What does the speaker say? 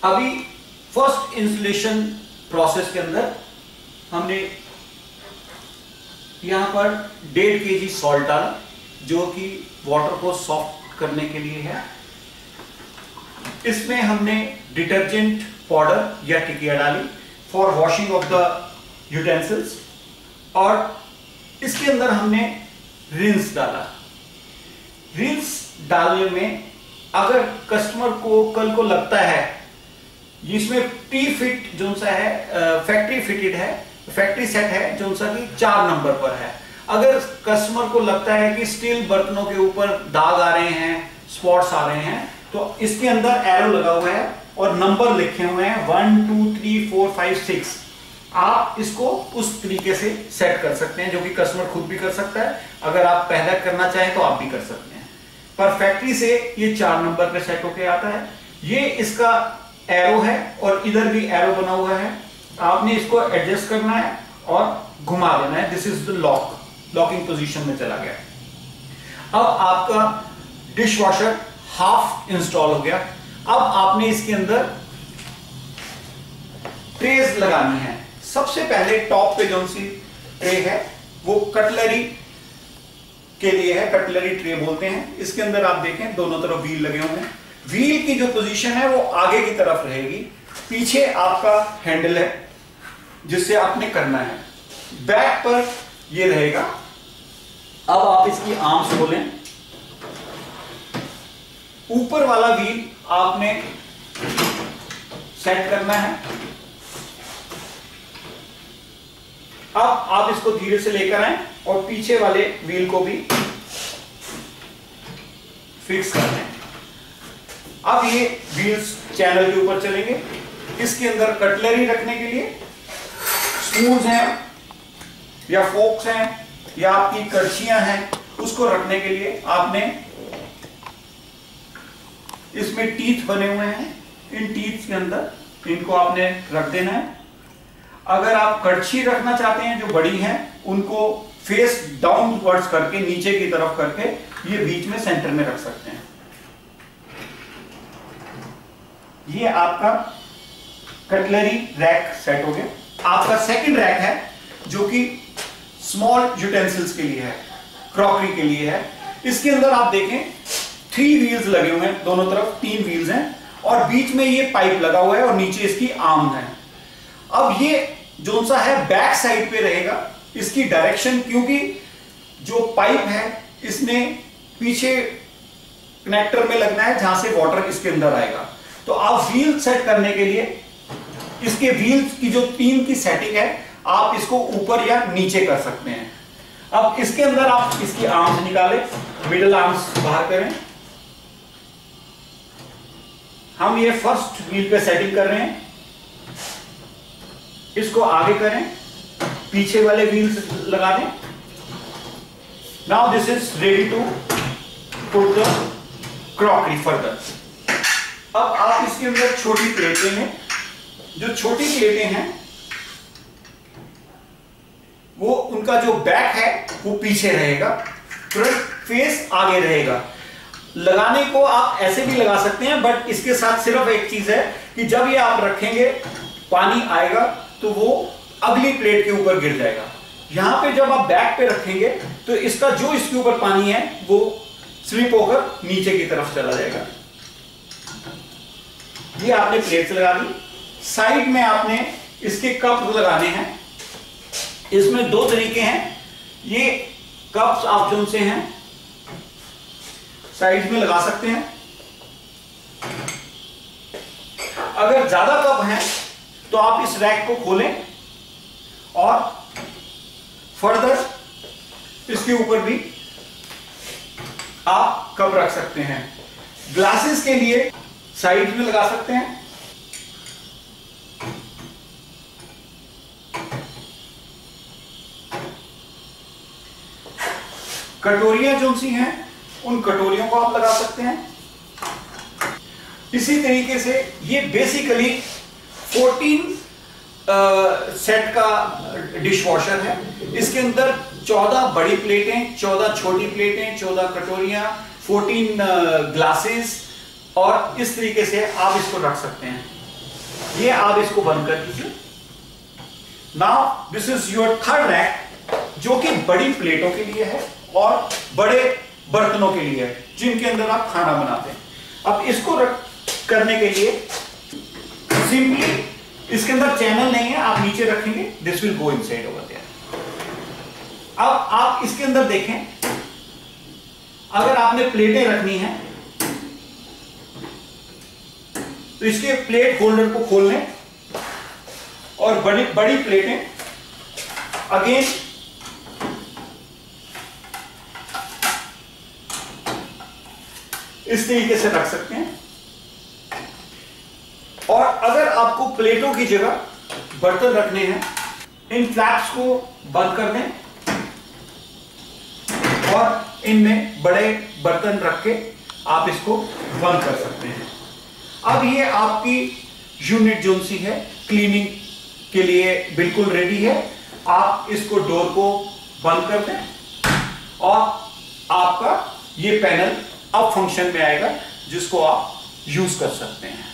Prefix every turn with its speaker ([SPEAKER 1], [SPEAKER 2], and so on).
[SPEAKER 1] अभी first installation process के अंदर हमने यहां पर 1.5 kg सॉल्ट डाला, जो कि वाटर को सॉफ्ट करने के लिए है। इसमें हमने डिटर्जेंट पाउडर या टिकिया डाली for washing of the utensils, और इसके अंदर हमने रिंस डाला। रिंस डालने में अगर कस्टमर को कल को लगता है इसमें प्री फिट जो सा है, फैक्ट्री फिटेड है, फैक्ट्री सेट है जो सा कि 4 नंबर पर है, अगर कस्टमर को लगता है कि स्टील बर्तनों के ऊपर दाग आ रहे हैं, स्पॉट्स आ रहे हैं, तो इसके अंदर एरो लगा हुआ है और नंबर लिखे हुए हैं 1 2 3 4 5 6। आप इसको उस तरीके से सेट कर सकते हैं, जो कि कस्टमर खुद भी कर सकता है। अगर आप पहले करना चाहें तो आप भी कर सकते हैं, पर फैक्ट्री से ये 4 नंबर पे सेट होके आता है। ये इसका एरो है और इधर भी एरो बना हुआ है। आपने इसको एडजस्ट करना है और घुमा देना है। This is the locking position में चला गया। अब आपका डिश वॉशर हाफ इंस्टॉल हो गया। अब आपने इसके अंदर ट्रेज लगानी है। सबसे पहले टॉप पे जो सी ट्रे है वो कटलरी के लिए है, कटलरी ट्रे बोलते हैं। इसके अंदर आप देखें दोनों तरफ व्हील लगे हुए हैं। व्हील की जो पोजीशन है वो आगे की तरफ रहेगी, पीछे आपका हैंडल है जिससे आपने करना है। बैक पर ये रहेगा। अब आप इसकी आर्म्स खोलें। ऊपर वाला व्हील आपने सेट करना है। अब आप इसको धीरे से लेकर आए और पीछे वाले व्हील को भी फिक्स कर दें। अब ये व्हील्स चैनल के ऊपर चलेंगे। इसके अंदर कटलरी रखने के लिए स्पून्स हैं या फोक्स हैं या आपकी करछियां हैं, उसको रखने के लिए आपने इसमें टीथ बने हुए हैं। इन टीथ के अंदर इनको आपने रख देना है। अगर आप कड़छी रखना चाहते हैं जो बड़ी हैं, उनको फेस डाउनवर्ड्स करके, नीचे की तरफ करके ये बीच में सेंटर में रख सकते हैं। ये आपका कटलरी रैक सेट हो गया। आपका सेकंड रैक है जो कि स्मॉल यूटेंसिल्स के लिए है, क्रॉकरी के लिए है। इसके अंदर आप देखें 3 व्हील्स लगे हुए हैं, दोनों तरफ 3 व्हील्स हैं और बीच में ये पाइप लगा हुआ है और नीचे इसकी आर्म है। अब ये जो सा है बैक साइड पे रहेगा। इसकी डायरेक्शन, क्योंकि जो पाइप है इसने पीछे कनेक्टर में लगना है जहां से वाटर इसके अंदर आएगा। तो आप व्हील सेट करने के लिए इसके व्हील्स की जो 3 की सेटिंग है, आप इसको ऊपर या नीचे कर सकते हैं। अब इसके अंदर आप इसकी आर्म्स निकालें, मिडल आर्म्स बाहर करें। हम ये फर्स्ट व्हील पे सेटिंग कर रहे हैं। इसको आगे करें, पीछे वाले व्हील्स लगा दें। Now this is ready to put the crockery further. अब आप इसके अंदर छोटी प्लेटें हैं। जो छोटी प्लेटें हैं वो उनका जो बैक है वो पीछे रहेगा, फ्रंट फेस आगे रहेगा। लगाने को आप ऐसे भी लगा सकते हैं, बट इसके साथ सिर्फ एक चीज है कि जब ये आप रखेंगे पानी आएगा तो वो अगली प्लेट के ऊपर गिर जाएगा। यहां पे जब आप बैक पे रखेंगे तो इसका जो इसके ऊपर पानी है वो स्लिप होकर नीचे की तरफ चला जाएगा। ये आपने प्लेट्स लगा दी। साइड में आपने इसके कप लगाने हैं। इसमें 2 तरीके हैं। ये कप्स आप जो से हैं साइड में लगा सकते हैं। अगर ज्यादा कप हैं तो आप इस रैक को खोलें और फर्दर इसके ऊपर भी आप कप रख सकते हैं। ग्लासेस के लिए साइड में लगा सकते हैं। कटोरियां जो सी हैं उन कटोरियों को आप लगा सकते हैं। इसी तरीके से ये बेसिकली 14 सेट का डिश वॉशर है। इसके अंदर 14 बड़ी प्लेटें, 14 छोटी प्लेटें, 14 कटोरियां, 14 ग्लासेस, और इस तरीके से आप इसको रख सकते हैं। ये आप इसको बंद कर दीजिए। Now this is your third rack, जो कि बड़ी प्लेटों के लिए है और बड़े बर्तनों के लिए है जिनके अंदर आप खाना बनाते हैं। अब इसको करने के लिए सिंपली, इसके अंदर चैनल नहीं है, आप नीचे रखेंगे, this will go inside over there. अब आप इसके अंदर देखें, अगर आपने प्लेटें रखनी है तो इसके प्लेट होल्डर को खोल लें और बड़ी बड़ी प्लेटें अगेन इस तरीके से रख सकते हैं। और अगर आपको प्लेटों की जगह बर्तन रखने हैं, इन फ्लैप्स को बंद कर दें और इनमें बड़े बर्तन रख के आप इसको बंद कर सकते हैं। अब ये आपकी यूनिट जो सी है क्लीनिंग के लिए बिल्कुल रेडी है। आप इसको डोर को बंद कर दें और आपका ये पैनल अब फंक्शन में आएगा, जिसको आप यूज कर सकते हैं।